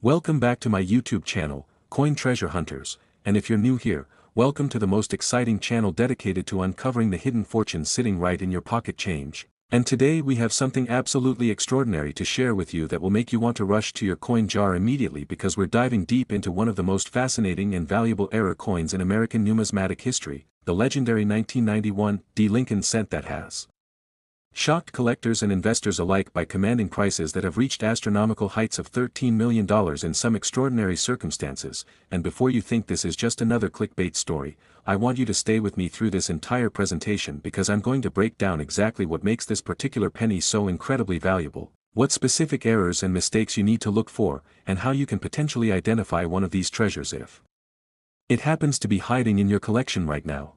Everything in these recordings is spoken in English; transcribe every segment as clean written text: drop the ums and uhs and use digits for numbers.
Welcome back to my YouTube channel, Coin Treasure Hunters, and if you're new here, welcome to the most exciting channel dedicated to uncovering the hidden fortune sitting right in your pocket change. And today we have something absolutely extraordinary to share with you that will make you want to rush to your coin jar immediately because we're diving deep into one of the most fascinating and valuable error coins in American numismatic history, the legendary 1991 D. Lincoln cent that has shocked collectors and investors alike by commanding prices that have reached astronomical heights of $13 million in some extraordinary circumstances, and before you think this is just another clickbait story, I want you to stay with me through this entire presentation because I'm going to break down exactly what makes this particular penny so incredibly valuable, what specific errors and mistakes you need to look for, and how you can potentially identify one of these treasures if it happens to be hiding in your collection right now.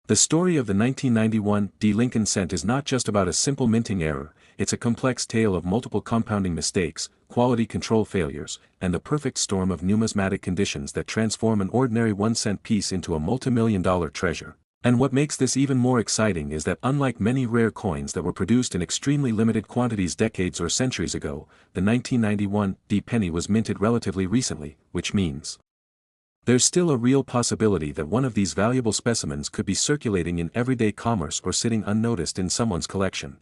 The story of the 1991 D. Lincoln cent is not just about a simple minting error, it's a complex tale of multiple compounding mistakes, quality control failures, and the perfect storm of numismatic conditions that transform an ordinary 1-cent piece into a multi-million-dollar treasure. And what makes this even more exciting is that unlike many rare coins that were produced in extremely limited quantities decades or centuries ago, the 1991 D. penny was minted relatively recently, which means there's still a real possibility that one of these valuable specimens could be circulating in everyday commerce or sitting unnoticed in someone's collection.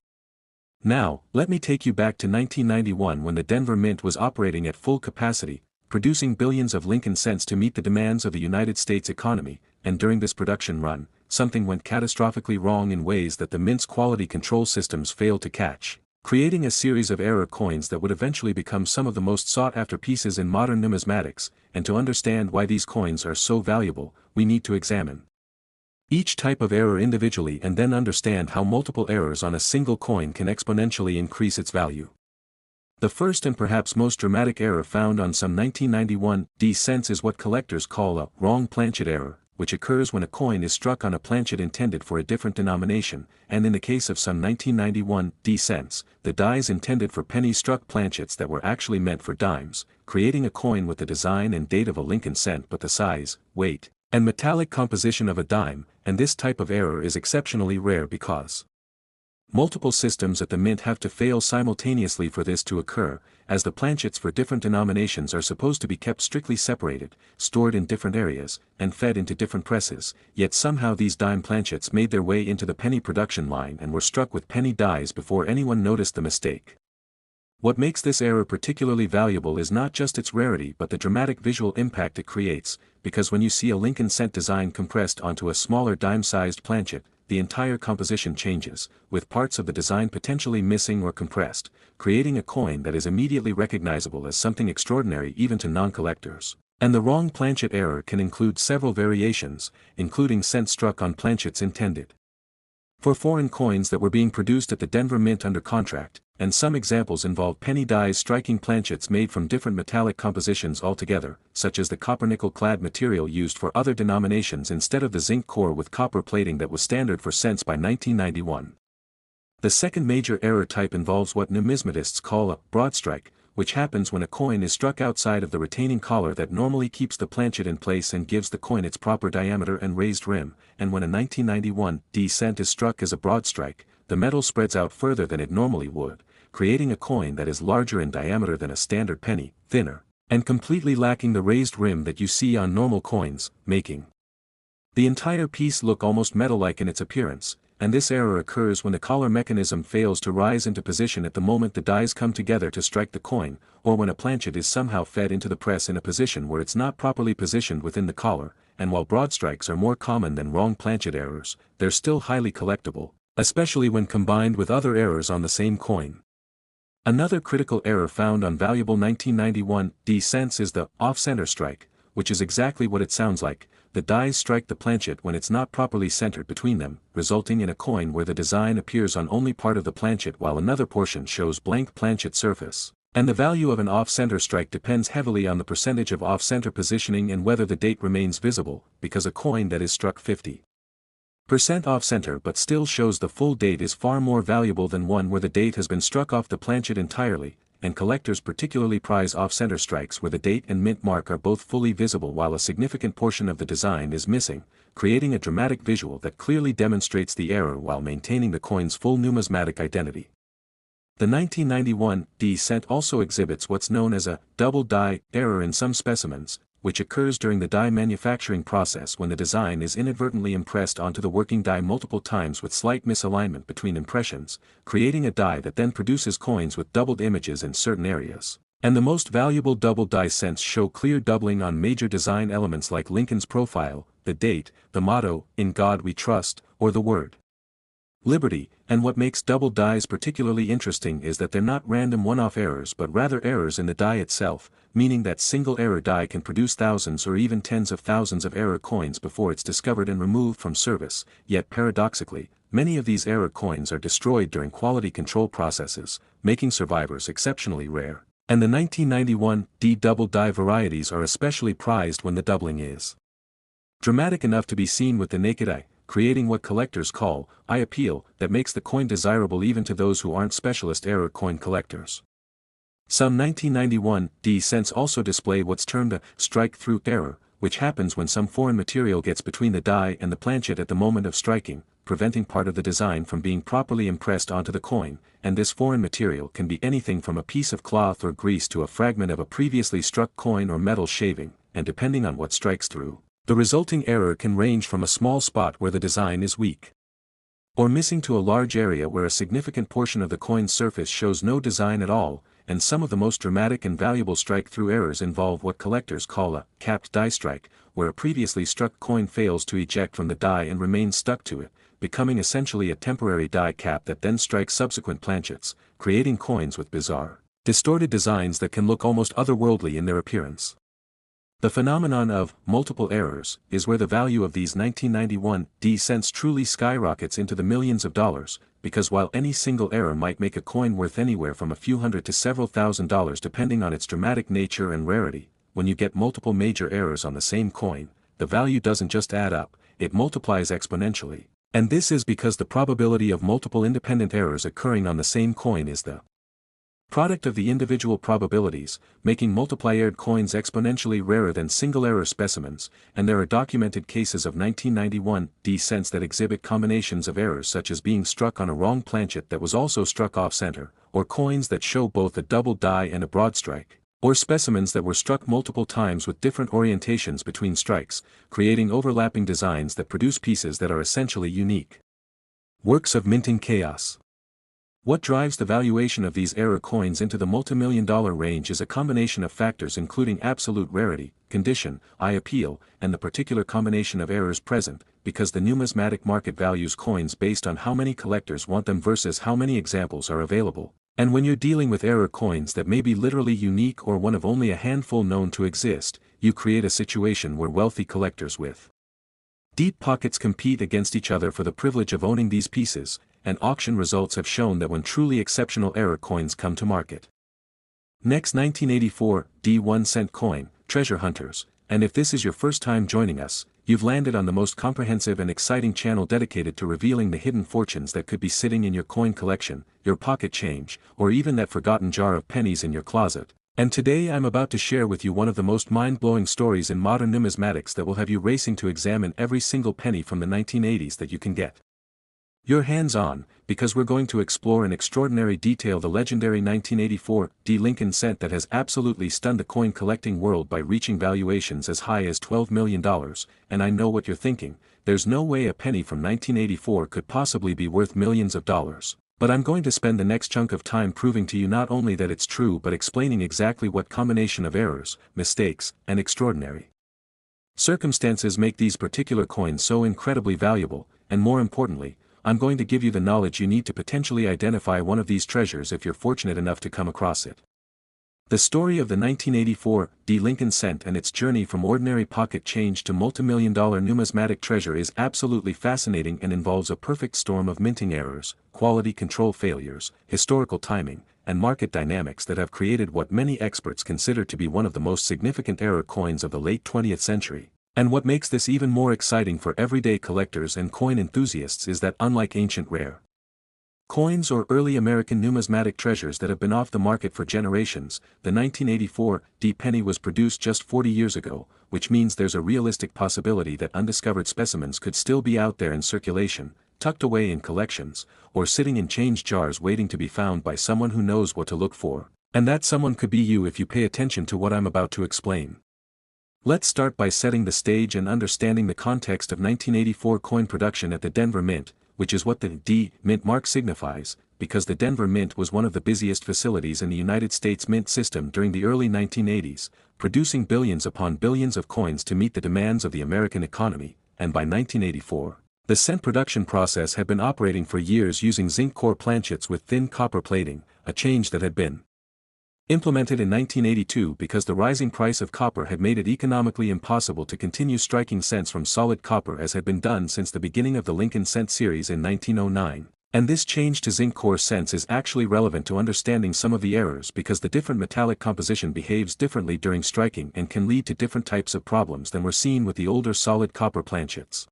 Now, let me take you back to 1991 when the Denver Mint was operating at full capacity, producing billions of Lincoln cents to meet the demands of the United States economy, and during this production run, something went catastrophically wrong in ways that the Mint's quality control systems failed to catch, creating a series of error coins that would eventually become some of the most sought-after pieces in modern numismatics, and to understand why these coins are so valuable, we need to examine each type of error individually and then understand how multiple errors on a single coin can exponentially increase its value. The first and perhaps most dramatic error found on some 1991 D cents is what collectors call a wrong planchet error, which occurs when a coin is struck on a planchet intended for a different denomination, and in the case of some 1991 D cents, the dies intended for pennies struck planchets that were actually meant for dimes, creating a coin with the design and date of a Lincoln cent but the size, weight, and metallic composition of a dime, and this type of error is exceptionally rare because multiple systems at the Mint have to fail simultaneously for this to occur, as the planchets for different denominations are supposed to be kept strictly separated, stored in different areas, and fed into different presses, yet somehow these dime planchets made their way into the penny production line and were struck with penny dies before anyone noticed the mistake. What makes this error particularly valuable is not just its rarity but the dramatic visual impact it creates, because when you see a Lincoln cent design compressed onto a smaller dime-sized planchet, the entire composition changes, with parts of the design potentially missing or compressed, creating a coin that is immediately recognizable as something extraordinary even to non-collectors. And the wrong planchet error can include several variations, including cents struck on planchets intended for foreign coins that were being produced at the Denver Mint under contract, and some examples involve penny dies striking planchets made from different metallic compositions altogether, such as the copper-nickel-clad material used for other denominations instead of the zinc core with copper plating that was standard for cents by 1991. The second major error type involves what numismatists call a broad strike, which happens when a coin is struck outside of the retaining collar that normally keeps the planchet in place and gives the coin its proper diameter and raised rim, and when a 1991 D cent is struck as a broad strike, the metal spreads out further than it normally would, creating a coin that is larger in diameter than a standard penny, thinner, and completely lacking the raised rim that you see on normal coins, making the entire piece look almost metal-like in its appearance. And this error occurs when the collar mechanism fails to rise into position at the moment the dies come together to strike the coin, or when a planchet is somehow fed into the press in a position where it's not properly positioned within the collar, and while broad strikes are more common than wrong planchet errors, they're still highly collectible, especially when combined with other errors on the same coin. Another critical error found on valuable 1991 D cents is the off-center strike, which is exactly what it sounds like. The dies strike the planchet when it's not properly centered between them, resulting in a coin where the design appears on only part of the planchet while another portion shows blank planchet surface. And the value of an off-center strike depends heavily on the percentage of off-center positioning and whether the date remains visible, because a coin that is struck 50% off-center but still shows the full date is far more valuable than one where the date has been struck off the planchet entirely, and collectors particularly prize off-center strikes where the date and mint mark are both fully visible while a significant portion of the design is missing, creating a dramatic visual that clearly demonstrates the error while maintaining the coin's full numismatic identity. The 1991 D cent also exhibits what's known as a double die error in some specimens, which occurs during the die manufacturing process when the design is inadvertently impressed onto the working die multiple times with slight misalignment between impressions, creating a die that then produces coins with doubled images in certain areas. And the most valuable double die cents show clear doubling on major design elements like Lincoln's profile, the date, the motto, "In God We Trust," or the word Liberty. And what makes double dies particularly interesting is that they're not random one-off errors but rather errors in the die itself, meaning that single error die can produce thousands or even tens of thousands of error coins before it's discovered and removed from service, yet paradoxically, many of these error coins are destroyed during quality control processes, making survivors exceptionally rare. And the 1991 D double die varieties are especially prized when the doubling is dramatic enough to be seen with the naked eye, creating what collectors call eye appeal that makes the coin desirable even to those who aren't specialist error coin collectors. Some 1991 D cents also display what's termed a strike-through error, which happens when some foreign material gets between the die and the planchet at the moment of striking, preventing part of the design from being properly impressed onto the coin, and this foreign material can be anything from a piece of cloth or grease to a fragment of a previously struck coin or metal shaving, and depending on what strikes through, the resulting error can range from a small spot where the design is weak or missing to a large area where a significant portion of the coin's surface shows no design at all, and some of the most dramatic and valuable strike-through errors involve what collectors call a capped die strike, where a previously struck coin fails to eject from the die and remains stuck to it, becoming essentially a temporary die cap that then strikes subsequent planchets, creating coins with bizarre, distorted designs that can look almost otherworldly in their appearance. The phenomenon of multiple errors is where the value of these 1991 D cents truly skyrockets into the millions of dollars, because while any single error might make a coin worth anywhere from a few hundred to several $1,000s depending on its dramatic nature and rarity, when you get multiple major errors on the same coin, the value doesn't just add up, it multiplies exponentially. And this is because the probability of multiple independent errors occurring on the same coin is the product of the individual probabilities, making multiply-errored coins exponentially rarer than single-error specimens, and there are documented cases of 1991 D cents that exhibit combinations of errors such as being struck on a wrong planchet that was also struck off-center, or coins that show both a double die and a broad strike, or specimens that were struck multiple times with different orientations between strikes, creating overlapping designs that produce pieces that are essentially unique works of minting chaos. What drives the valuation of these error coins into the multimillion-dollar range is a combination of factors including absolute rarity, condition, eye appeal, and the particular combination of errors present, because the numismatic market values coins based on how many collectors want them versus how many examples are available. And when you're dealing with error coins that may be literally unique or one of only a handful known to exist, you create a situation where wealthy collectors with deep pockets compete against each other for the privilege of owning these pieces, and auction results have shown that when truly exceptional error coins come to market. Next, 1984 D 1 cent coin, Treasure Hunters, and if this is your first time joining us, you've landed on the most comprehensive and exciting channel dedicated to revealing the hidden fortunes that could be sitting in your coin collection, your pocket change, or even that forgotten jar of pennies in your closet. And today I'm about to share with you one of the most mind-blowing stories in modern numismatics that will have you racing to examine every single penny from the 1980s that you can get your hands on, because we're going to explore in extraordinary detail the legendary 1984 D Lincoln cent that has absolutely stunned the coin collecting world by reaching valuations as high as $12 million, and I know what you're thinking, there's no way a penny from 1984 could possibly be worth millions of dollars. But I'm going to spend the next chunk of time proving to you not only that it's true but explaining exactly what combination of errors, mistakes, and extraordinary circumstances make these particular coins so incredibly valuable, and more importantly, I'm going to give you the knowledge you need to potentially identify one of these treasures if you're fortunate enough to come across it. The story of the 1984 D Lincoln cent and its journey from ordinary pocket change to multimillion-dollar numismatic treasure is absolutely fascinating and involves a perfect storm of minting errors, quality control failures, historical timing, and market dynamics that have created what many experts consider to be one of the most significant error coins of the late 20th century. And what makes this even more exciting for everyday collectors and coin enthusiasts is that unlike ancient rare coins or early American numismatic treasures that have been off the market for generations, the 1984 D penny was produced just 40 years ago, which means there's a realistic possibility that undiscovered specimens could still be out there in circulation, tucked away in collections, or sitting in change jars waiting to be found by someone who knows what to look for, and that someone could be you if you pay attention to what I'm about to explain. Let's start by setting the stage and understanding the context of 1984 coin production at the Denver Mint, which is what the D Mint mark signifies, because the Denver Mint was one of the busiest facilities in the United States mint system during the early 1980s, producing billions upon billions of coins to meet the demands of the American economy, and by 1984, the cent production process had been operating for years using zinc core planchets with thin copper plating, a change that had been implemented in 1982 because the rising price of copper had made it economically impossible to continue striking cents from solid copper as had been done since the beginning of the Lincoln cent series in 1909. And this change to zinc core cents is actually relevant to understanding some of the errors because the different metallic composition behaves differently during striking and can lead to different types of problems than were seen with the older solid copper planchets.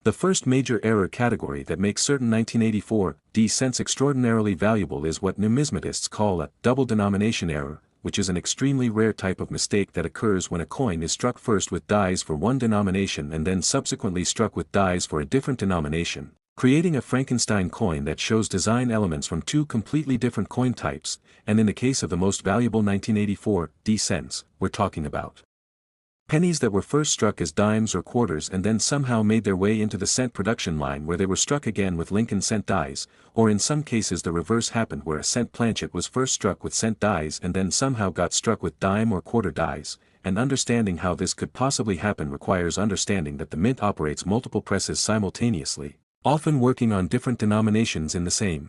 The first major error category that makes certain 1984 D cents extraordinarily valuable is what numismatists call a double denomination error, which is an extremely rare type of mistake that occurs when a coin is struck first with dies for one denomination and then subsequently struck with dies for a different denomination, creating a Frankenstein coin that shows design elements from two completely different coin types, and in the case of the most valuable 1984 D cents, we're talking about pennies that were first struck as dimes or quarters and then somehow made their way into the cent production line where they were struck again with Lincoln cent dies, or in some cases the reverse happened where a cent planchet was first struck with cent dies and then somehow got struck with dime or quarter dies, and understanding how this could possibly happen requires understanding that the mint operates multiple presses simultaneously, often working on different denominations in the same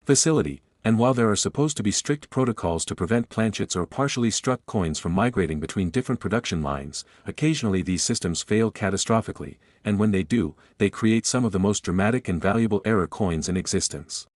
facility. And while there are supposed to be strict protocols to prevent planchets or partially struck coins from migrating between different production lines, occasionally these systems fail catastrophically, and when they do, they create some of the most dramatic and valuable error coins in existence.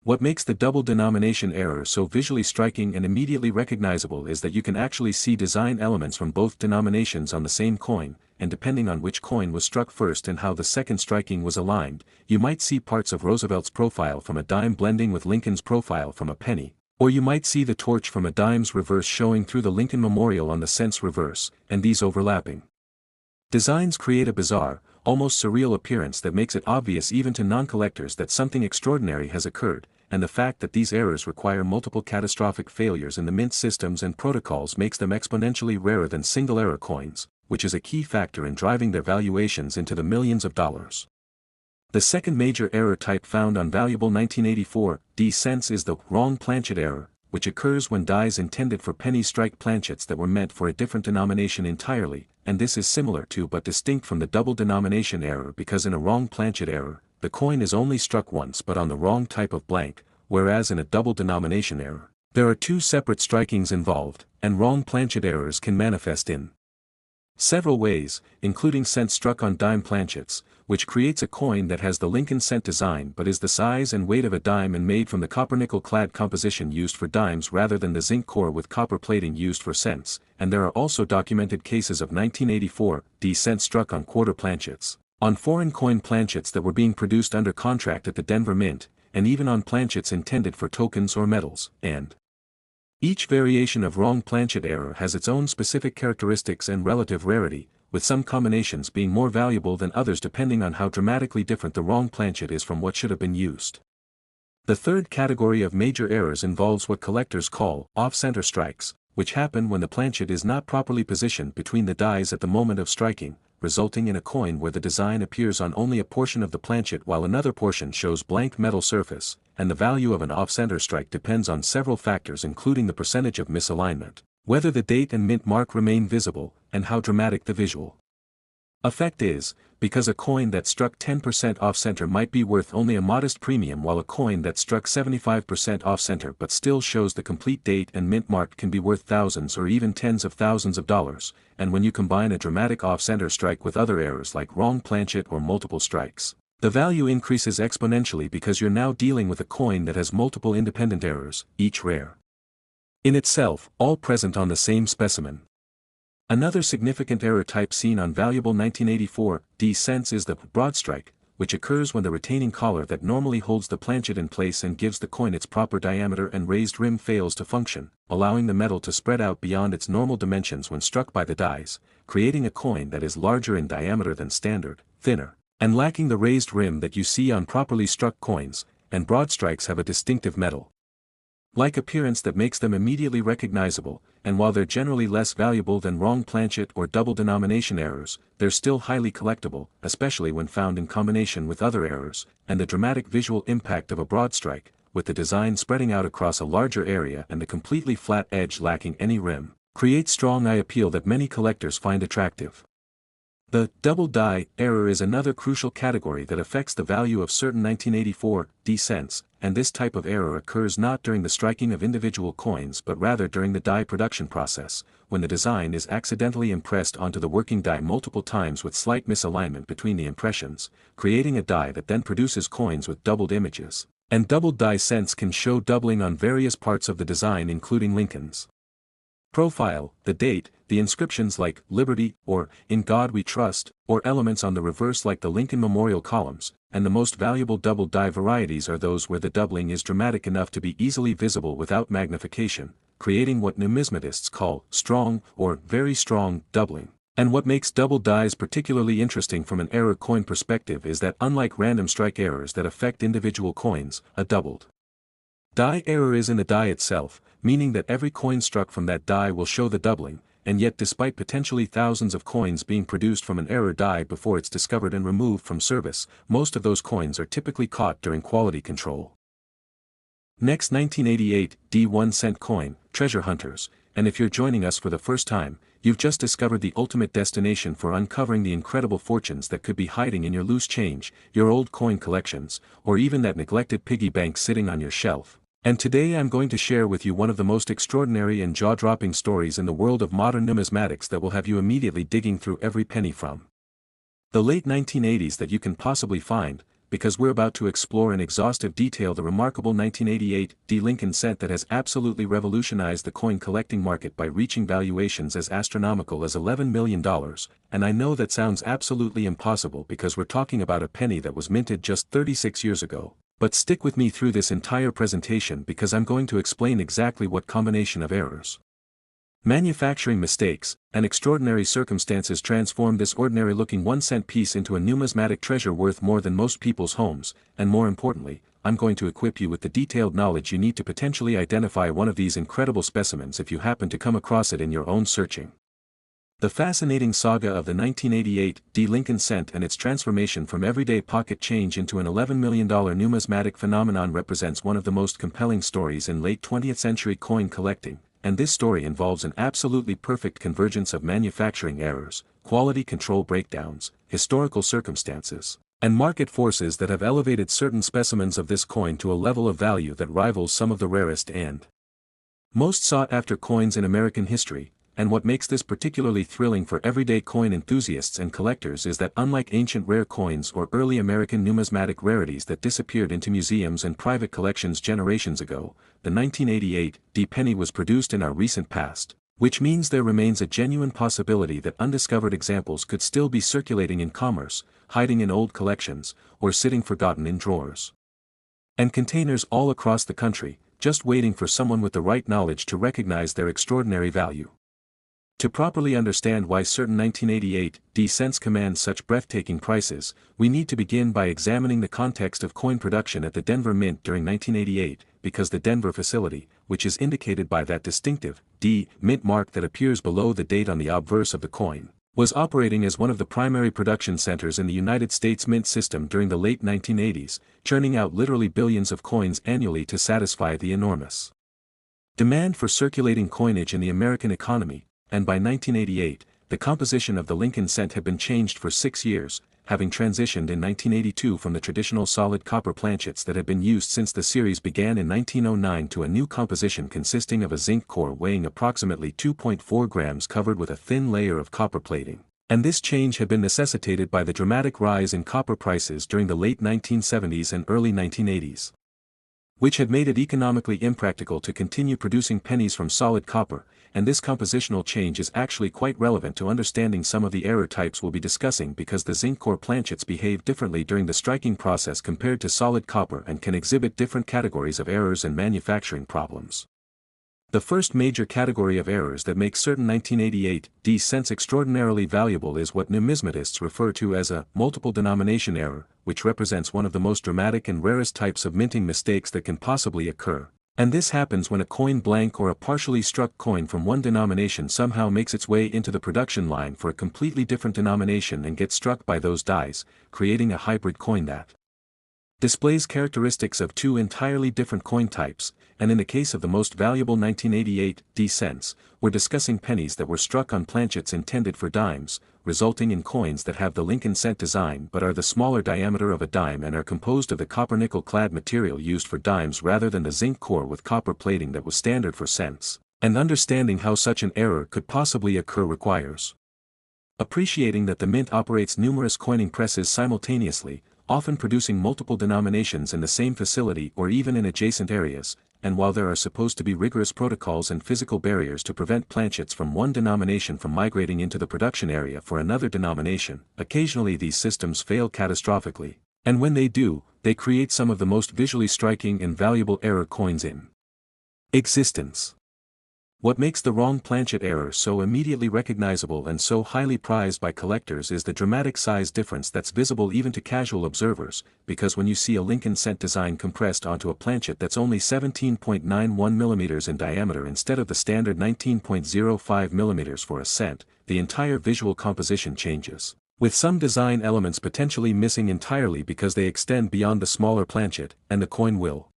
What makes the double denomination error so visually striking and immediately recognizable is that you can actually see design elements from both denominations on the same coin, and depending on which coin was struck first and how the second striking was aligned, you might see parts of Roosevelt's profile from a dime blending with Lincoln's profile from a penny, or you might see the torch from a dime's reverse showing through the Lincoln memorial on the cent's reverse, and these overlapping designs create a bizarre, almost surreal appearance that makes it obvious even to non-collectors that something extraordinary has occurred, and the fact that these errors require multiple catastrophic failures in the mint systems and protocols makes them exponentially rarer than single-error coins, which is a key factor in driving their valuations into the millions of dollars. The second major error type found on valuable 1984 D cents is the wrong planchet error, which occurs when dies intended for penny strike planchets that were meant for a different denomination entirely, and this is similar to but distinct from the double denomination error because in a wrong planchet error, the coin is only struck once but on the wrong type of blank, whereas in a double denomination error, there are two separate strikings involved, and wrong planchet errors can manifest in several ways, including cents struck on dime planchets, which creates a coin that has the Lincoln cent design but is the size and weight of a dime and made from the copper-nickel clad composition used for dimes rather than the zinc core with copper plating used for cents, and there are also documented cases of 1984 D cents struck on quarter planchets, on foreign coin planchets that were being produced under contract at the Denver Mint, and even on planchets intended for tokens or medals, and each variation of wrong planchet error has its own specific characteristics and relative rarity, with some combinations being more valuable than others depending on how dramatically different the wrong planchet is from what should have been used. The third category of major errors involves what collectors call off-center strikes, which happen when the planchet is not properly positioned between the dies at the moment of striking, resulting in a coin where the design appears on only a portion of the planchet while another portion shows blank metal surface, and the value of an off-center strike depends on several factors including the percentage of misalignment, whether the date and mint mark remain visible, and how dramatic the visual effect is, because a coin that struck 10% off-center might be worth only a modest premium while a coin that struck 75% off-center but still shows the complete date and mint mark can be worth thousands or even tens of thousands of dollars, and when you combine a dramatic off-center strike with other errors like wrong planchet or multiple strikes, the value increases exponentially because you're now dealing with a coin that has multiple independent errors, each rare in itself, all present on the same specimen. Another significant error type seen on valuable 1984 D cents is the broad strike, which occurs when the retaining collar that normally holds the planchet in place and gives the coin its proper diameter and raised rim fails to function, allowing the metal to spread out beyond its normal dimensions when struck by the dies, creating a coin that is larger in diameter than standard, thinner, and lacking the raised rim that you see on properly struck coins, and broad strikes have a distinctive metal-like appearance that makes them immediately recognizable, and while they're generally less valuable than wrong planchet or double denomination errors, they're still highly collectible, especially when found in combination with other errors, and the dramatic visual impact of a broad strike, with the design spreading out across a larger area and the completely flat edge lacking any rim, creates strong eye appeal that many collectors find attractive. The double die error is another crucial category that affects the value of certain 1984 D cents, and this type of error occurs not during the striking of individual coins but rather during the die production process, when the design is accidentally impressed onto the working die multiple times with slight misalignment between the impressions, creating a die that then produces coins with doubled images. And doubled die cents can show doubling on various parts of the design including Lincoln's profile, the date, the inscriptions like Liberty or In God We Trust, or elements on the reverse like the Lincoln Memorial columns, and the most valuable double die varieties are those where the doubling is dramatic enough to be easily visible without magnification, creating what numismatists call strong or very strong doubling. And what makes double dies particularly interesting from an error coin perspective is that unlike random strike errors that affect individual coins, a doubled die error is in the die itself, meaning that every coin struck from that die will show the doubling, and yet despite potentially thousands of coins being produced from an error die before it's discovered and removed from service, most of those coins are typically caught during quality control. Next, 1988 D 1 cent coin, treasure hunters, and if you're joining us for the first time, you've just discovered the ultimate destination for uncovering the incredible fortunes that could be hiding in your loose change, your old coin collections, or even that neglected piggy bank sitting on your shelf. And today I'm going to share with you one of the most extraordinary and jaw-dropping stories in the world of modern numismatics that will have you immediately digging through every penny from the late 1980s that you can possibly find, because we're about to explore in exhaustive detail the remarkable 1988 D Lincoln cent that has absolutely revolutionized the coin collecting market by reaching valuations as astronomical as $11 million, and I know that sounds absolutely impossible because we're talking about a penny that was minted just 36 years ago. But stick with me through this entire presentation because I'm going to explain exactly what combination of errors, manufacturing mistakes, and extraordinary circumstances transformed this ordinary-looking 1-cent piece into a numismatic treasure worth more than most people's homes, and more importantly, I'm going to equip you with the detailed knowledge you need to potentially identify one of these incredible specimens if you happen to come across it in your own searching. The fascinating saga of the 1988 D Lincoln cent and its transformation from everyday pocket change into an $11 million numismatic phenomenon represents one of the most compelling stories in late 20th century coin collecting, and this story involves an absolutely perfect convergence of manufacturing errors, quality control breakdowns, historical circumstances, and market forces that have elevated certain specimens of this coin to a level of value that rivals some of the rarest and most sought-after coins in American history. And what makes this particularly thrilling for everyday coin enthusiasts and collectors is that unlike ancient rare coins or early American numismatic rarities that disappeared into museums and private collections generations ago, the 1988 D penny was produced in our recent past, which means there remains a genuine possibility that undiscovered examples could still be circulating in commerce, hiding in old collections, or sitting forgotten in drawers and containers all across the country, just waiting for someone with the right knowledge to recognize their extraordinary value. To properly understand why certain 1988 D cents command such breathtaking prices, we need to begin by examining the context of coin production at the Denver Mint during 1988, because the Denver facility, which is indicated by that distinctive D Mint mark that appears below the date on the obverse of the coin, was operating as one of the primary production centers in the United States mint system during the late 1980s, churning out literally billions of coins annually to satisfy the enormous demand for circulating coinage in the American economy. And by 1988, the composition of the Lincoln cent had been changed for 6 years, having transitioned in 1982 from the traditional solid copper planchets that had been used since the series began in 1909 to a new composition consisting of a zinc core weighing approximately 2.4 grams covered with a thin layer of copper plating. And this change had been necessitated by the dramatic rise in copper prices during the late 1970s and early 1980s, which had made it economically impractical to continue producing pennies from solid copper, and this compositional change is actually quite relevant to understanding some of the error types we'll be discussing because the zinc core planchets behave differently during the striking process compared to solid copper and can exhibit different categories of errors and manufacturing problems. The first major category of errors that make certain 1988 D cents extraordinarily valuable is what numismatists refer to as a multiple denomination error, which represents one of the most dramatic and rarest types of minting mistakes that can possibly occur. And this happens when a coin blank or a partially struck coin from one denomination somehow makes its way into the production line for a completely different denomination and gets struck by those dies, creating a hybrid coin that displays characteristics of two entirely different coin types, and in the case of the most valuable 1988 D cents, we're discussing pennies that were struck on planchets intended for dimes, resulting in coins that have the Lincoln cent design but are the smaller diameter of a dime and are composed of the copper-nickel clad material used for dimes rather than the zinc core with copper plating that was standard for cents. And understanding how such an error could possibly occur requires appreciating that the mint operates numerous coining presses simultaneously, often producing multiple denominations in the same facility or even in adjacent areas, and while there are supposed to be rigorous protocols and physical barriers to prevent planchets from one denomination from migrating into the production area for another denomination, occasionally these systems fail catastrophically, and when they do, they create some of the most visually striking and valuable error coins in existence. What makes the wrong planchet error so immediately recognizable and so highly prized by collectors is the dramatic size difference that's visible even to casual observers, because when you see a Lincoln cent design compressed onto a planchet that's only 17.91 mm in diameter instead of the standard 19.05 mm for a cent, the entire visual composition changes, with some design elements potentially missing entirely because they extend beyond the smaller planchet, and the coin will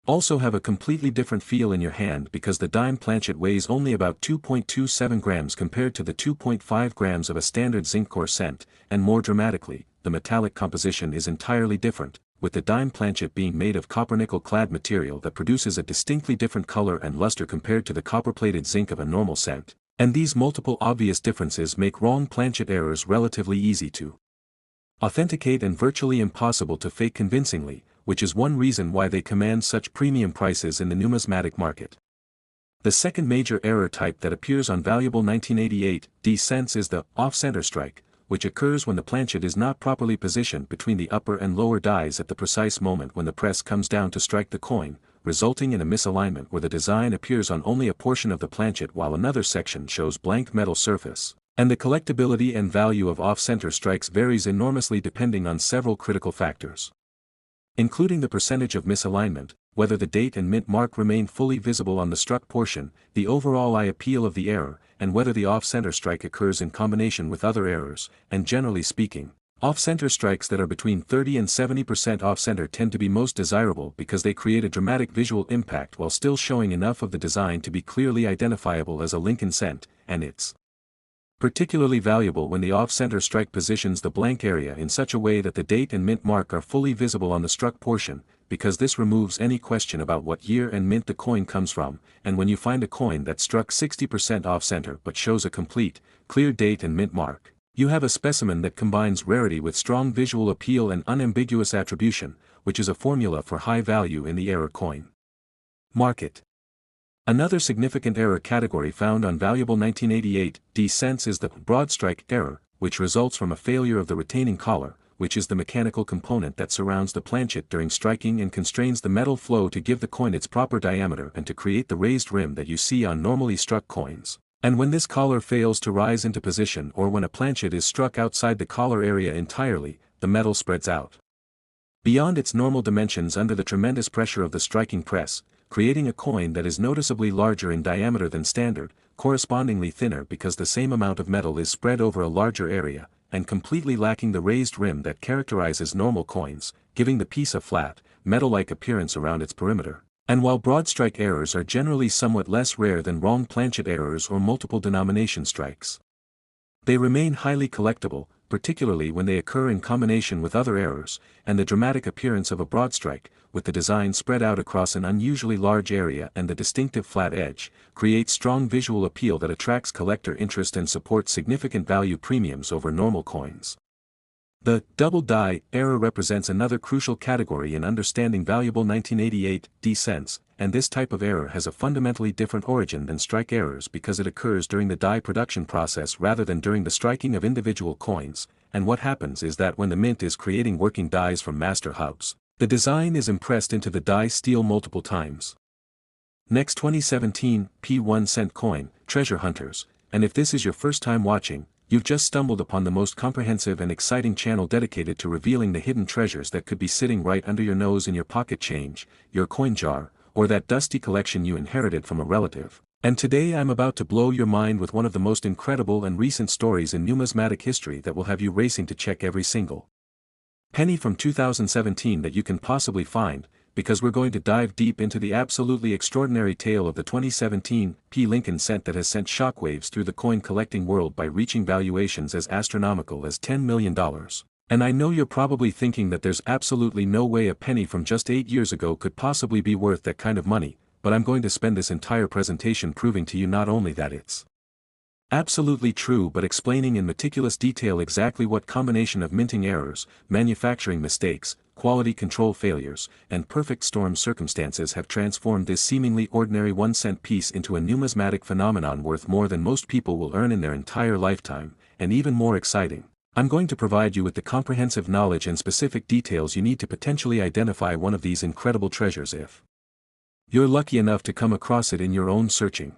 also have a completely different feel in your hand because the dime planchet weighs only about 2.27 grams compared to the 2.5 grams of a standard zinc core cent, and more dramatically, the metallic composition is entirely different, with the dime planchet being made of copper-nickel clad material that produces a distinctly different color and luster compared to the copper-plated zinc of a normal cent, and these multiple obvious differences make wrong planchet errors relatively easy to authenticate and virtually impossible to fake convincingly, which is one reason why they command such premium prices in the numismatic market. The second major error type that appears on valuable 1988 D cents is the off-center strike, which occurs when the planchet is not properly positioned between the upper and lower dies at the precise moment when the press comes down to strike the coin, resulting in a misalignment where the design appears on only a portion of the planchet while another section shows blank metal surface. And the collectability and value of off-center strikes varies enormously depending on several critical factors, including the percentage of misalignment, whether the date and mint mark remain fully visible on the struck portion, the overall eye appeal of the error, and whether the off-center strike occurs in combination with other errors, and generally speaking, off-center strikes that are between 30 and 70% off-center tend to be most desirable because they create a dramatic visual impact while still showing enough of the design to be clearly identifiable as a Lincoln cent, and it's particularly valuable when the off-center strike positions the blank area in such a way that the date and mint mark are fully visible on the struck portion, because this removes any question about what year and mint the coin comes from, and when you find a coin that's struck 60% off-center but shows a complete, clear date and mint mark, you have a specimen that combines rarity with strong visual appeal and unambiguous attribution, which is a formula for high value in the error coin market. Another significant error category found on valuable 1988 D cents is the broad strike error, which results from a failure of the retaining collar, which is the mechanical component that surrounds the planchet during striking and constrains the metal flow to give the coin its proper diameter and to create the raised rim that you see on normally struck coins. And when this collar fails to rise into position or when a planchet is struck outside the collar area entirely, the metal spreads out beyond its normal dimensions under the tremendous pressure of the striking press, creating a coin that is noticeably larger in diameter than standard, correspondingly thinner because the same amount of metal is spread over a larger area, and completely lacking the raised rim that characterizes normal coins, giving the piece a flat, metal-like appearance around its perimeter. And while broad strike errors are generally somewhat less rare than wrong planchet errors or multiple denomination strikes, they remain highly collectible, particularly when they occur in combination with other errors, and the dramatic appearance of a broad strike, with the design spread out across an unusually large area and the distinctive flat edge, creates strong visual appeal that attracts collector interest and supports significant value premiums over normal coins. The double die error represents another crucial category in understanding valuable 1988 D cents, and this type of error has a fundamentally different origin than strike errors because it occurs during the die production process rather than during the striking of individual coins, and what happens is that when the mint is creating working dies from master hubs, the design is impressed into the die steel multiple times. Next 2017 P1 cent coin, treasure hunters, and if this is your first time watching, you've just stumbled upon the most comprehensive and exciting channel dedicated to revealing the hidden treasures that could be sitting right under your nose in your pocket change, your coin jar, or that dusty collection you inherited from a relative. And today I'm about to blow your mind with one of the most incredible and recent stories in numismatic history that will have you racing to check every single penny from 2017 that you can possibly find, because we're going to dive deep into the absolutely extraordinary tale of the 2017 P. Lincoln cent that has sent shockwaves through the coin collecting world by reaching valuations as astronomical as $10 million. And I know you're probably thinking that there's absolutely no way a penny from just 8 years ago could possibly be worth that kind of money, but I'm going to spend this entire presentation proving to you not only that it's absolutely true but explaining in meticulous detail exactly what combination of minting errors, manufacturing mistakes, quality control failures, and perfect storm circumstances have transformed this seemingly ordinary 1-cent piece into a numismatic phenomenon worth more than most people will earn in their entire lifetime, and even more exciting. I'm going to provide you with the comprehensive knowledge and specific details you need to potentially identify one of these incredible treasures if you're lucky enough to come across it in your own searching.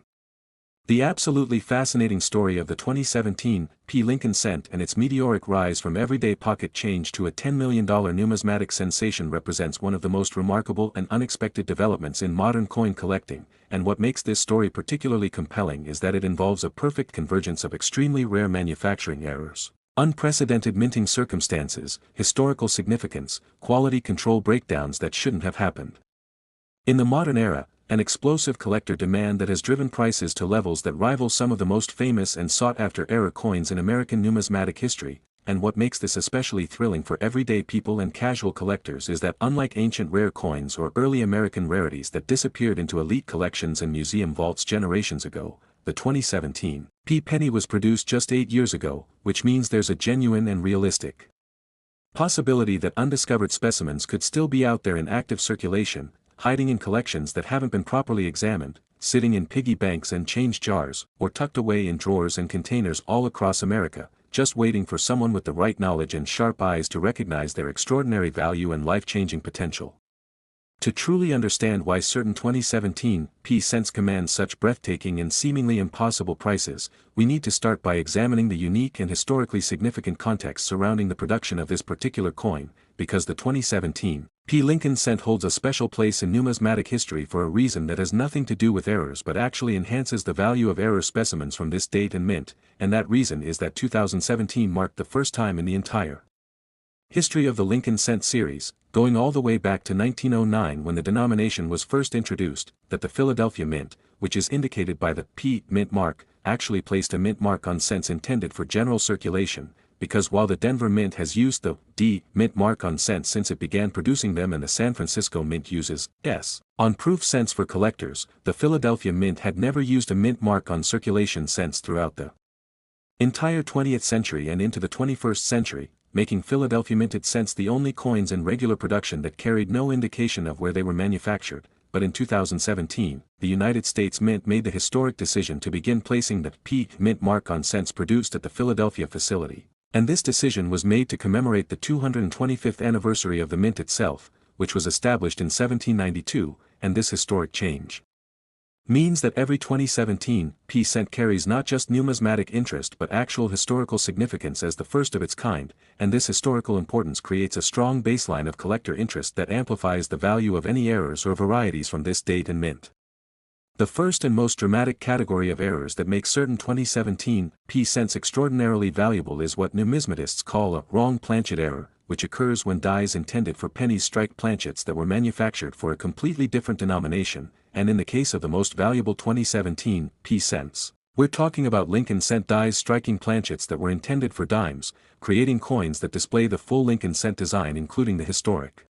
The absolutely fascinating story of the 2017 P. Lincoln cent and its meteoric rise from everyday pocket change to a $10 million numismatic sensation represents one of the most remarkable and unexpected developments in modern coin collecting, and what makes this story particularly compelling is that it involves a perfect convergence of extremely rare manufacturing errors, unprecedented minting circumstances, historical significance, quality control breakdowns that shouldn't have happened. In the modern era, an explosive collector demand that has driven prices to levels that rival some of the most famous and sought-after era coins in American numismatic history, and what makes this especially thrilling for everyday people and casual collectors is that unlike ancient rare coins or early American rarities that disappeared into elite collections and museum vaults generations ago, the 2017 P. penny was produced just 8 years ago, which means there's a genuine and realistic possibility that undiscovered specimens could still be out there in active circulation, hiding in collections that haven't been properly examined, sitting in piggy banks and change jars, or tucked away in drawers and containers all across America, just waiting for someone with the right knowledge and sharp eyes to recognize their extraordinary value and life-changing potential. To truly understand why certain 2017 P. cents command such breathtaking and seemingly impossible prices, we need to start by examining the unique and historically significant context surrounding the production of this particular coin, because the 2017 P. Lincoln cent holds a special place in numismatic history for a reason that has nothing to do with errors but actually enhances the value of error specimens from this date and mint, and that reason is that 2017 marked the first time in the entire history of the Lincoln cent series, going all the way back to 1909 when the denomination was first introduced, that the Philadelphia Mint, which is indicated by the P. mint mark, actually placed a mint mark on cents intended for general circulation, because while the Denver Mint has used the D. mint mark on cents since it began producing them and the San Francisco Mint uses S. on proof cents for collectors, the Philadelphia Mint had never used a mint mark on circulation cents throughout the entire 20th century and into the 21st century, making Philadelphia minted cents the only coins in regular production that carried no indication of where they were manufactured. But in 2017, the United States Mint made the historic decision to begin placing the P. mint mark on cents produced at the Philadelphia facility. And this decision was made to commemorate the 225th anniversary of the mint itself, which was established in 1792, and this historic change means that every 2017 P. cent carries not just numismatic interest but actual historical significance as the first of its kind, and this historical importance creates a strong baseline of collector interest that amplifies the value of any errors or varieties from this date and mint. The first and most dramatic category of errors that make certain 2017 P. cents extraordinarily valuable is what numismatists call a wrong planchet error, which occurs when dies intended for pennies strike planchets that were manufactured for a completely different denomination, and in the case of the most valuable 2017 P. cents, we're talking about Lincoln cent dies striking planchets that were intended for dimes, creating coins that display the full Lincoln cent design including the historic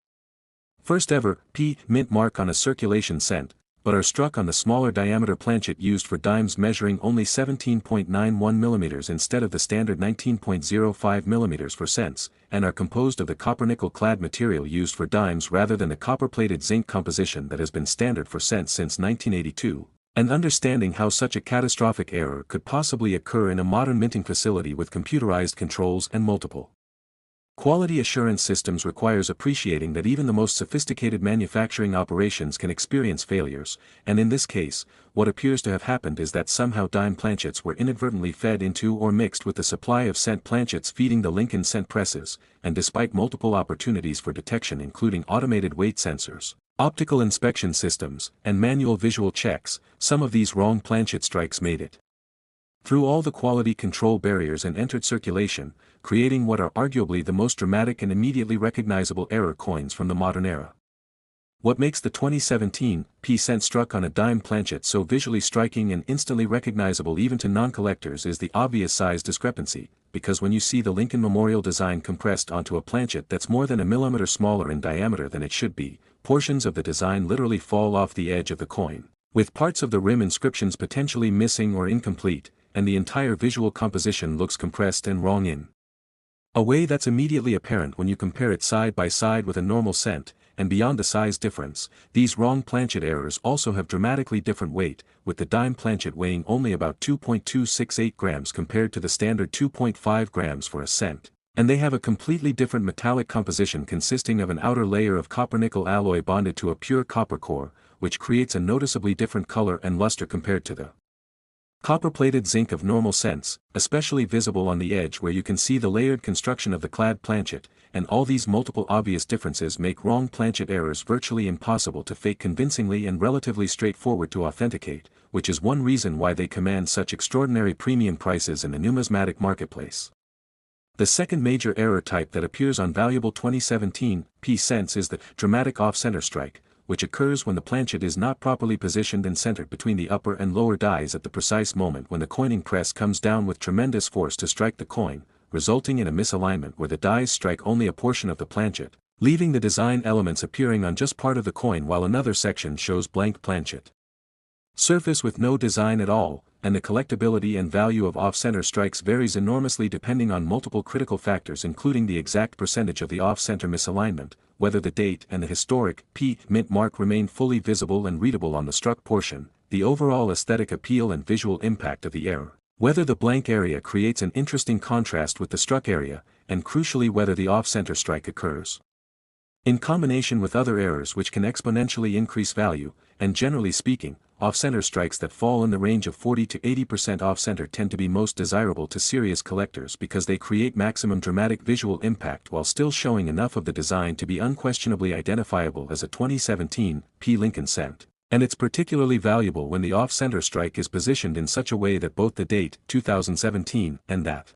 first ever P. mint mark on a circulation cent, but are struck on the smaller diameter planchet used for dimes measuring only 17.91 mm instead of the standard 19.05 mm for cents, and are composed of the copper-nickel clad material used for dimes rather than the copper-plated zinc composition that has been standard for cents since 1982, and understanding how such a catastrophic error could possibly occur in a modern minting facility with computerized controls and multiple Quality assurance systems requires appreciating that even the most sophisticated manufacturing operations can experience failures, and in this case, what appears to have happened is that somehow dime planchets were inadvertently fed into or mixed with the supply of cent planchets feeding the Lincoln cent presses, and despite multiple opportunities for detection including automated weight sensors, optical inspection systems, and manual visual checks, some of these wrong planchet strikes made it through all the quality control barriers and entered circulation, creating what are arguably the most dramatic and immediately recognizable error coins from the modern era. What makes the 2017 p-cent struck on a dime planchet so visually striking and instantly recognizable even to non-collectors is the obvious size discrepancy, because when you see the Lincoln Memorial design compressed onto a planchet that's more than a millimeter smaller in diameter than it should be, portions of the design literally fall off the edge of the coin, with parts of the rim inscriptions potentially missing or incomplete, and the entire visual composition looks compressed and wrong in a way that's immediately apparent when you compare it side by side with a normal cent, and beyond the size difference, these wrong planchet errors also have dramatically different weight, with the dime planchet weighing only about 2.268 grams compared to the standard 2.5 grams for a cent, and they have a completely different metallic composition consisting of an outer layer of copper-nickel alloy bonded to a pure copper core, which creates a noticeably different color and luster compared to the copper-plated zinc of normal cents, especially visible on the edge where you can see the layered construction of the clad planchet, and all these multiple obvious differences make wrong planchet errors virtually impossible to fake convincingly and relatively straightforward to authenticate, which is one reason why they command such extraordinary premium prices in the numismatic marketplace. The second major error type that appears on valuable 2017 p-cents is the dramatic off-center strike, which occurs when the planchet is not properly positioned and centered between the upper and lower dies at the precise moment when the coining press comes down with tremendous force to strike the coin, resulting in a misalignment where the dies strike only a portion of the planchet, leaving the design elements appearing on just part of the coin while another section shows blank planchet surface with no design at all, and the collectability and value of off-center strikes varies enormously depending on multiple critical factors including the exact percentage of the off-center misalignment, whether the date and the historic p-mint mark remain fully visible and readable on the struck portion, the overall aesthetic appeal and visual impact of the error, whether the blank area creates an interesting contrast with the struck area, and crucially whether the off-center strike occurs in combination with other errors which can exponentially increase value, and generally speaking, off-center strikes that fall in the range of 40 to 80% off-center tend to be most desirable to serious collectors because they create maximum dramatic visual impact while still showing enough of the design to be unquestionably identifiable as a 2017 p Lincoln cent. And it's particularly valuable when the off-center strike is positioned in such a way that both the date 2017 and that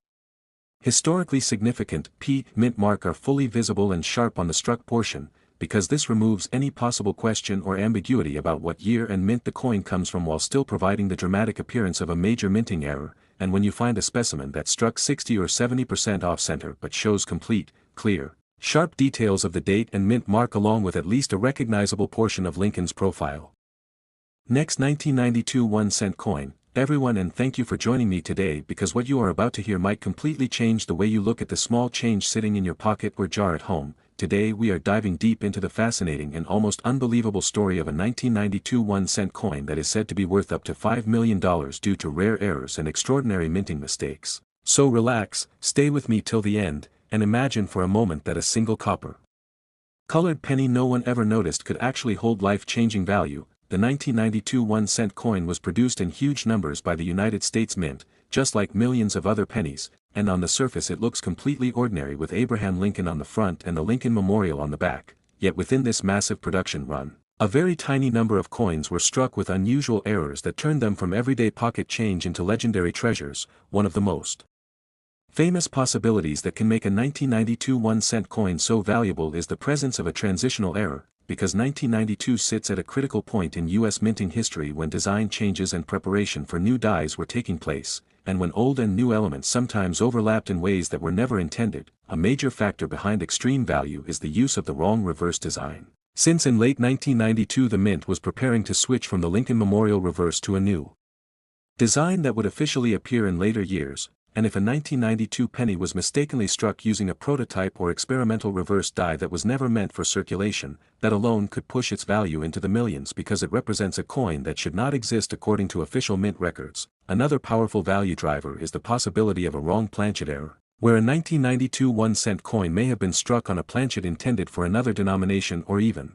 historically significant p-mint mark are fully visible and sharp on the struck portion, because this removes any possible question or ambiguity about what year and mint the coin comes from while still providing the dramatic appearance of a major minting error, and when you find a specimen that struck 60 or 70% off-center but shows complete, clear, sharp details of the date and mint mark along with at least a recognizable portion of Lincoln's profile. Next 1992 1-cent coin, everyone, and thank you for joining me today because what you are about to hear might completely change the way you look at the small change sitting in your pocket or jar at home. Today we are diving deep into the fascinating and almost unbelievable story of a 1992 1-cent coin that is said to be worth up to $5 million due to rare errors and extraordinary minting mistakes. So relax, stay with me till the end, and imagine for a moment that a single copper-colored penny no one ever noticed could actually hold life-changing value. The 1992 1-cent coin was produced in huge numbers by the United States Mint, just like millions of other pennies, and on the surface it looks completely ordinary with Abraham Lincoln on the front and the Lincoln Memorial on the back, yet within this massive production run, a very tiny number of coins were struck with unusual errors that turned them from everyday pocket change into legendary treasures. One of the most famous possibilities that can make a 1992 1-cent coin so valuable is the presence of a transitional error, because 1992 sits at a critical point in U.S. minting history when design changes and preparation for new dies were taking place, and when old and new elements sometimes overlapped in ways that were never intended. A major factor behind extreme value is the use of the wrong reverse design. Since in late 1992 the Mint was preparing to switch from the Lincoln Memorial reverse to a new design that would officially appear in later years, and if a 1992 penny was mistakenly struck using a prototype or experimental reverse die that was never meant for circulation, that alone could push its value into the millions because it represents a coin that should not exist according to official mint records. Another powerful value driver is the possibility of a wrong planchet error, where a 1992 1-cent coin may have been struck on a planchet intended for another denomination or even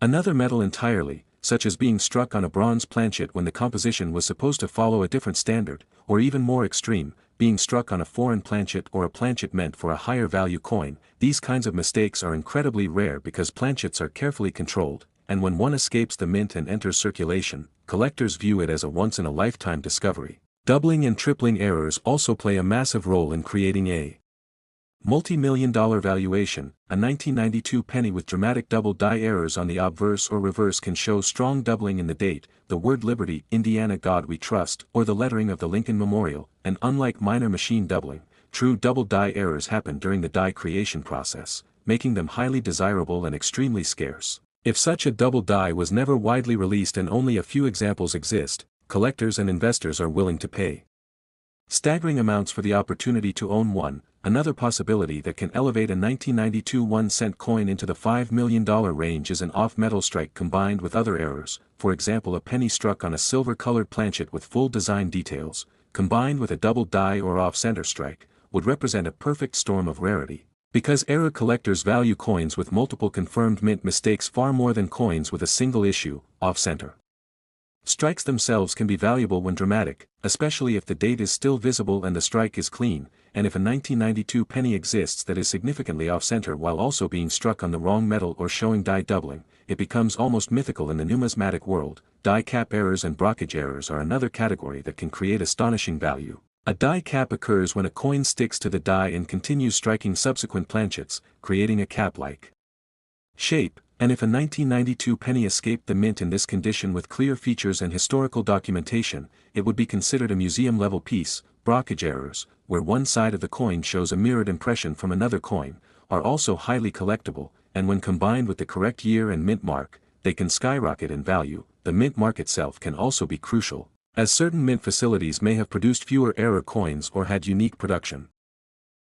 another metal entirely, such as being struck on a bronze planchet when the composition was supposed to follow a different standard, or even more extreme, being struck on a foreign planchet or a planchet meant for a higher value coin. These kinds of mistakes are incredibly rare because planchets are carefully controlled, and when one escapes the mint and enters circulation, collectors view it as a once-in-a-lifetime discovery. Doubling and tripling errors also play a massive role in creating a multi-million-dollar valuation. A 1992 penny with dramatic double die errors on the obverse or reverse can show strong doubling in the date, the word Liberty, Indiana God We Trust, or the lettering of the Lincoln Memorial, and unlike minor machine doubling, true double die errors happen during the die creation process, making them highly desirable and extremely scarce. If such a double die was never widely released and only a few examples exist, collectors and investors are willing to pay staggering amounts for the opportunity to own one. Another possibility that can elevate a 1992 1-cent coin into the $5 million range is an off-metal strike combined with other errors. For example, a penny struck on a silver-colored planchet with full design details, combined with a double die or off-center strike, would represent a perfect storm of rarity. Because error collectors value coins with multiple confirmed mint mistakes far more than coins with a single issue, off-center. Strikes themselves can be valuable when dramatic, especially if the date is still visible and the strike is clean, and if a 1992 penny exists that is significantly off-center while also being struck on the wrong metal or showing die doubling, it becomes almost mythical in the numismatic world. Die cap errors and brockage errors are another category that can create astonishing value. A die cap occurs when a coin sticks to the die and continues striking subsequent planchets, creating a cap-like shape, and if a 1992 penny escaped the mint in this condition with clear features and historical documentation, it would be considered a museum-level piece. Brockage errors, where one side of the coin shows a mirrored impression from another coin, are also highly collectible, and when combined with the correct year and mint mark, they can skyrocket in value. The mint mark itself can also be crucial, as certain mint facilities may have produced fewer error coins or had unique production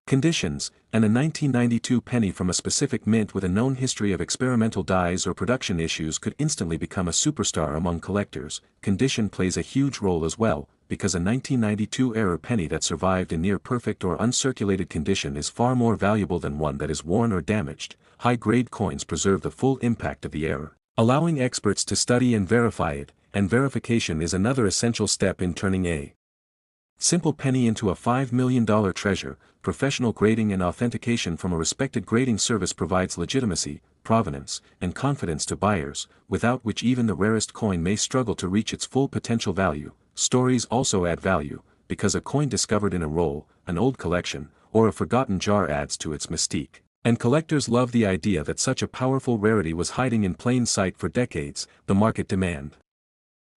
conditions, and a 1992 penny from a specific mint with a known history of experimental dies or production issues could instantly become a superstar among collectors. Condition plays a huge role as well, because a 1992 error penny that survived in near-perfect or uncirculated condition is far more valuable than one that is worn or damaged. High-grade coins preserve the full impact of the error, allowing experts to study and verify it, and verification is another essential step in turning a simple penny into a $5 million treasure. Professional grading and authentication from a respected grading service provides legitimacy, provenance, and confidence to buyers, without which even the rarest coin may struggle to reach its full potential value. Stories also add value, because a coin discovered in a roll, an old collection, or a forgotten jar adds to its mystique. And collectors love the idea that such a powerful rarity was hiding in plain sight for decades. The market demand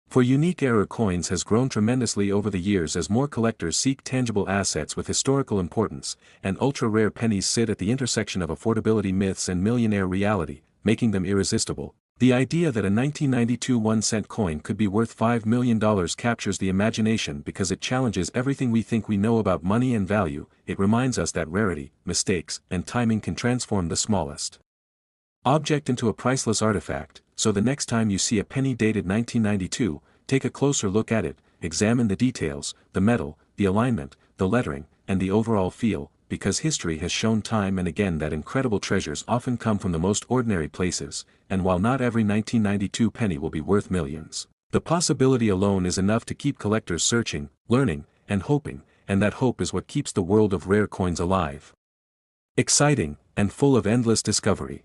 for unique error coins has grown tremendously over the years as more collectors seek tangible assets with historical importance, and ultra-rare pennies sit at the intersection of affordability myths and millionaire reality, making them irresistible. The idea that a 1992 1-cent coin could be worth $5 million captures the imagination because it challenges everything we think we know about money and value. It reminds us that rarity, mistakes, and timing can transform the smallest object into a priceless artifact. So the next time you see a penny dated 1992, take a closer look at it, examine the details, the metal, the alignment, the lettering, and the overall feel, because history has shown time and again that incredible treasures often come from the most ordinary places, and while not every 1992 penny will be worth millions, the possibility alone is enough to keep collectors searching, learning, and hoping, and that hope is what keeps the world of rare coins alive, exciting, and full of endless discovery.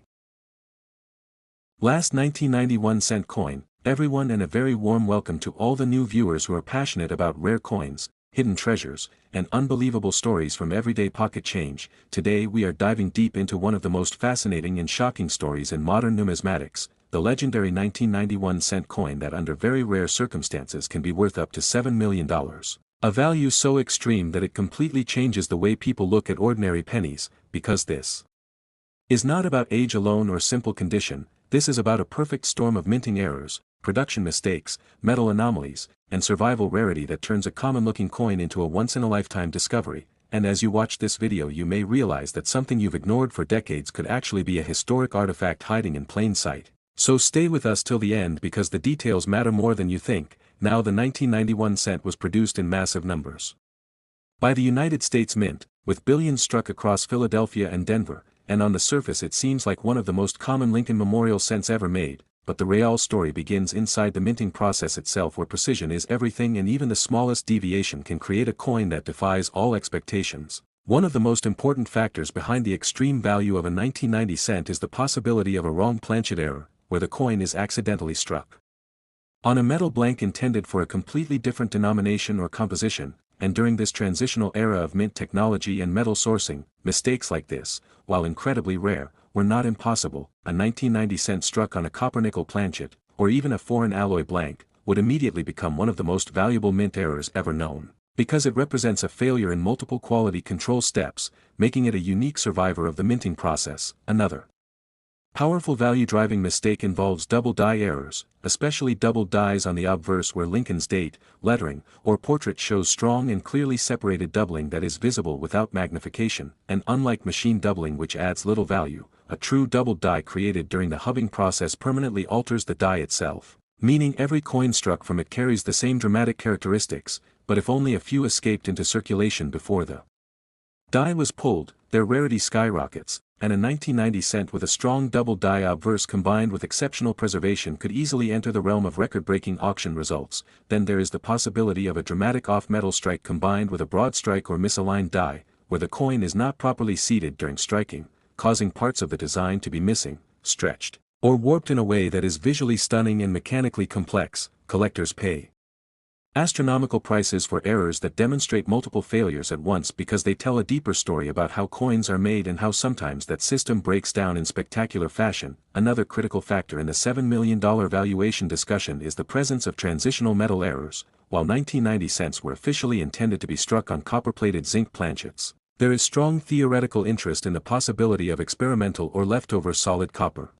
Last 1991 cent coin, everyone, and a very warm welcome to all the new viewers who are passionate about rare coins, hidden treasures, and unbelievable stories from everyday pocket change. Today we are diving deep into one of the most fascinating and shocking stories in modern numismatics, the legendary 1991 cent coin that under very rare circumstances can be worth up to $7 million. A value so extreme that it completely changes the way people look at ordinary pennies, because this is not about age alone or simple condition. This is about a perfect storm of minting errors, production mistakes, metal anomalies, and survival rarity that turns a common-looking coin into a once-in-a-lifetime discovery. And as you watch this video you may realize that something you've ignored for decades could actually be a historic artifact hiding in plain sight. So stay with us till the end because the details matter more than you think. Now, the 1991 cent was produced in massive numbers by the United States Mint, with billions struck across Philadelphia and Denver, and on the surface it seems like one of the most common Lincoln Memorial cents ever made, but the real story begins inside the minting process itself, where precision is everything and even the smallest deviation can create a coin that defies all expectations. One of the most important factors behind the extreme value of a 1990 cent is the possibility of a wrong planchet error, where the coin is accidentally struck on a metal blank intended for a completely different denomination or composition, and during this transitional era of mint technology and metal sourcing, mistakes like this, while incredibly rare, were not impossible. A 1990 cent struck on a copper-nickel planchet, or even a foreign alloy blank, would immediately become one of the most valuable mint errors ever known, because it represents a failure in multiple quality control steps, making it a unique survivor of the minting process. Another powerful value-driving mistake involves double die errors, especially double dies on the obverse where Lincoln's date, lettering, or portrait shows strong and clearly separated doubling that is visible without magnification, and unlike machine doubling which adds little value, a true double die created during the hubbing process permanently alters the die itself, meaning every coin struck from it carries the same dramatic characteristics, but if only a few escaped into circulation before the die was pulled, their rarity skyrockets, and a 1990 cent with a strong double die obverse combined with exceptional preservation could easily enter the realm of record-breaking auction results. Then there is the possibility of a dramatic off-metal strike combined with a broad strike or misaligned die, where the coin is not properly seated during striking, causing parts of the design to be missing, stretched, or warped in a way that is visually stunning and mechanically complex. Collectors pay astronomical prices for errors that demonstrate multiple failures at once because they tell a deeper story about how coins are made and how sometimes that system breaks down in spectacular fashion. Another critical factor in the $7 million valuation discussion is the presence of transitional metal errors. While 1990 cents were officially intended to be struck on copper-plated zinc planchets, there is strong theoretical interest in the possibility of experimental or leftover solid copper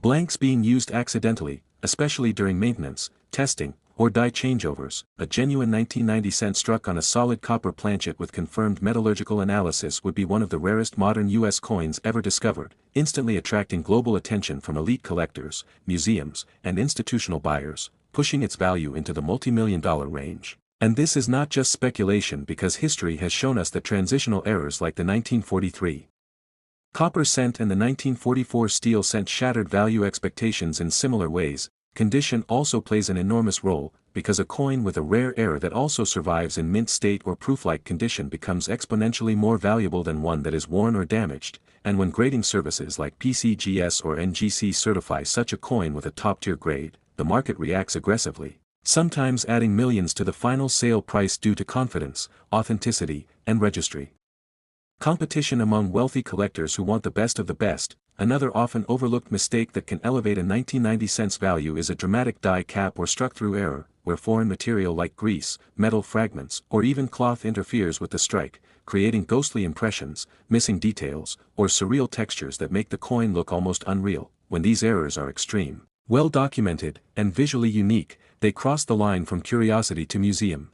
blanks being used accidentally, especially during maintenance, testing, or die changeovers. A genuine 1990 cent struck on a solid copper planchet with confirmed metallurgical analysis would be one of the rarest modern U.S. coins ever discovered, instantly attracting global attention from elite collectors, museums, and institutional buyers, pushing its value into the multi-million-dollar range. And this is not just speculation because history has shown us that transitional errors like the 1943 copper cent and the 1944 steel cent shattered value expectations in similar ways. Condition also plays an enormous role, because a coin with a rare error that also survives in mint state or proof-like condition becomes exponentially more valuable than one that is worn or damaged, and when grading services like PCGS or NGC certify such a coin with a top-tier grade, the market reacts aggressively, sometimes adding millions to the final sale price due to confidence, authenticity, and registry competition among wealthy collectors who want the best of the best. Another often overlooked mistake that can elevate a 1990 cents value is a dramatic die cap or struck-through error, where foreign material like grease, metal fragments, or even cloth interferes with the strike, creating ghostly impressions, missing details, or surreal textures that make the coin look almost unreal. When these errors are extreme, well documented, and visually unique, they cross the line from curiosity to museum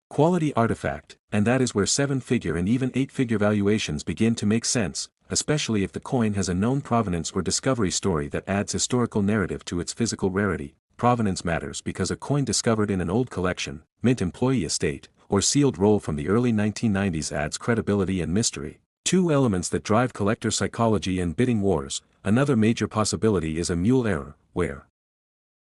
quality artifact, and that is where 7-figure and even 8-figure valuations begin to make sense, especially if the coin has a known provenance or discovery story that adds historical narrative to its physical rarity. Provenance matters because a coin discovered in an old collection, mint employee estate, or sealed roll from the early 1990s adds credibility and mystery, two elements that drive collector psychology and bidding wars. Another major possibility is a mule error, where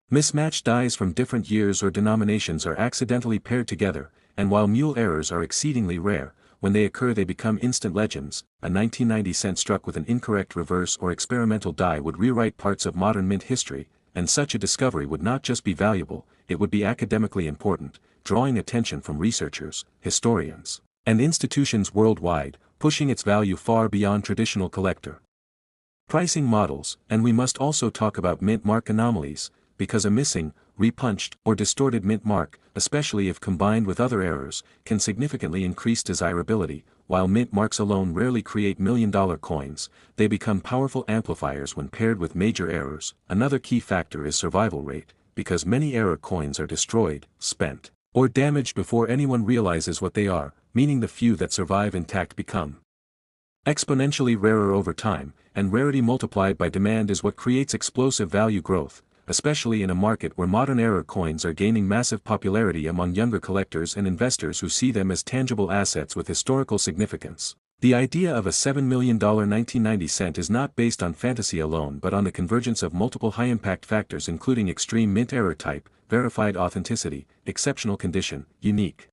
mismatched dies from different years or denominations are accidentally paired together, and while mule errors are exceedingly rare, when they occur they become instant legends. A 1990 cent struck with an incorrect reverse or experimental die would rewrite parts of modern mint history, and such a discovery would not just be valuable, it would be academically important, drawing attention from researchers, historians, and institutions worldwide, pushing its value far beyond traditional collector pricing models. And we must also talk about mint mark anomalies, because a missing, repunched, or distorted mint mark, especially if combined with other errors, can significantly increase desirability. While mint marks alone rarely create million-dollar coins, they become powerful amplifiers when paired with major errors. Another key factor is survival rate, because many error coins are destroyed, spent, or damaged before anyone realizes what they are, meaning the few that survive intact become exponentially rarer over time, and rarity multiplied by demand is what creates explosive value growth. especially in a market where modern-era coins are gaining massive popularity among younger collectors and investors who see them as tangible assets with historical significance. The idea of a $7 million 1990 cent is not based on fantasy alone but on the convergence of multiple high-impact factors including extreme mint error type, verified authenticity, exceptional condition, unique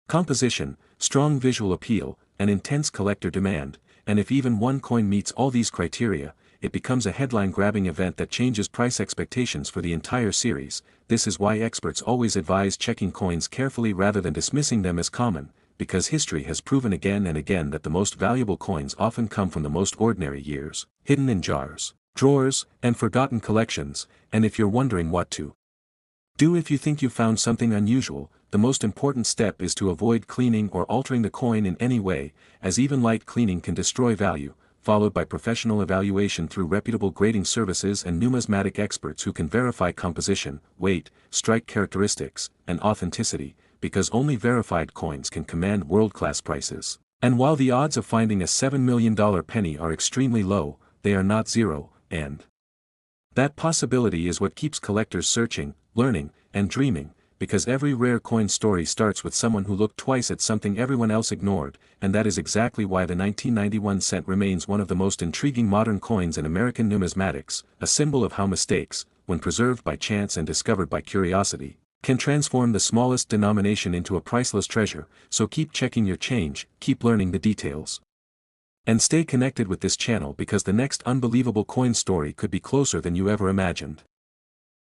composition, strong visual appeal, and intense collector demand, and if even one coin meets all these criteria, it becomes a headline-grabbing event that changes price expectations for the entire series. This is why experts always advise checking coins carefully rather than dismissing them as common, because history has proven again and again that the most valuable coins often come from the most ordinary years, hidden in jars, drawers, and forgotten collections. And if you're wondering what to do if you think you found something unusual, the most important step is to avoid cleaning or altering the coin in any way, as even light cleaning can destroy value, followed by professional evaluation through reputable grading services and numismatic experts who can verify composition, weight, strike characteristics, and authenticity, because only verified coins can command world-class prices. And while the odds of finding a $7 million penny are extremely low, they are not zero, and that possibility is what keeps collectors searching, learning, and dreaming, because every rare coin story starts with someone who looked twice at something everyone else ignored, and that is exactly why the 1991 cent remains one of the most intriguing modern coins in American numismatics, a symbol of how mistakes, when preserved by chance and discovered by curiosity, can transform the smallest denomination into a priceless treasure. So keep checking your change, keep learning the details, and stay connected with this channel because the next unbelievable coin story could be closer than you ever imagined.